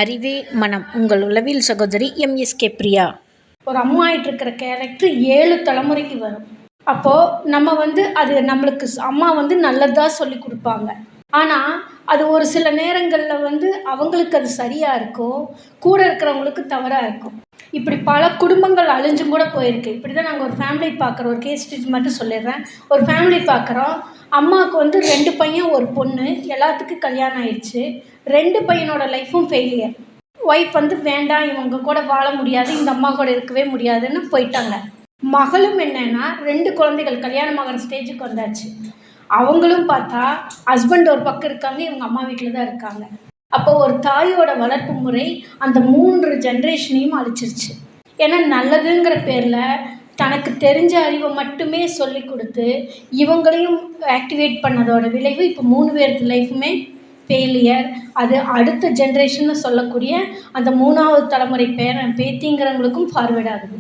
அறிவே மனம். உங்கள் உளவியல் சகோதரி எம்எஸ்கே பிரியா. ஒரு அம்மா ஆகிட்டு இருக்கிற கேரக்டர் 7 தலைமுறைக்கு வரும். அப்போது நம்ம அது நம்மளுக்கு அம்மா நல்லதாக சொல்லி கொடுப்பாங்க. ஆனால் அது ஒரு சில நேரங்களில் அவங்களுக்கு அது சரியாக இருக்கும், கூட இருக்கிறவங்களுக்கு தவறாக இருக்கும். இப்படி பல குடும்பங்கள் அழிஞ்சும் கூட போயிருக்கு. இப்படி தான் நாங்கள் ஒரு ஃபேமிலி பார்க்குறோம். ஒரு கேஸ் ஸ்டடி மட்டும் சொல்லிடுறேன். ஒரு ஃபேமிலி பார்க்குறோம். அம்மாவுக்கு 2 பையன் ஒரு பொண்ணு, எல்லாத்துக்கும் கல்யாணம் ஆயிடுச்சு. 2 பையனோட லைஃப்பும் ஃபெயிலியர். ஒய்ஃப் வேண்டாம், இவங்க கூட வாழ முடியாது, இந்த அம்மா கூட இருக்கவே முடியாதுன்னு போயிட்டாங்க. மகளும் என்னன்னா 2 குழந்தைகள் கல்யாணம் ஆகிற ஸ்டேஜுக்கு வந்தாச்சு. அவங்களும் பார்த்தா ஹஸ்பண்ட் ஒரு பக்கம் இருக்காங்க, இவங்க அம்மா வீட்டில் தான் இருக்காங்க. அப்போ ஒரு தாயோட வளர்ப்பு முறை அந்த 3 ஜென்ரேஷனையும் அழிச்சிருச்சு. ஏன்னா நல்லதுங்கிற பேரில் தனக்கு தெரிஞ்ச அறிவை மட்டுமே சொல்லி கொடுத்து இவங்களையும் ஆக்டிவேட் பண்ணதோட விளைவு இப்போ 3 பேருக்கு லைஃப்புமே ஃபெயிலியர். அது அடுத்த ஜென்ரேஷன்னு சொல்லக்கூடிய அந்த 3வது தலைமுறை பேத்திங்கிறவங்களுக்கும் ஃபார்வேர்ட் ஆகுது.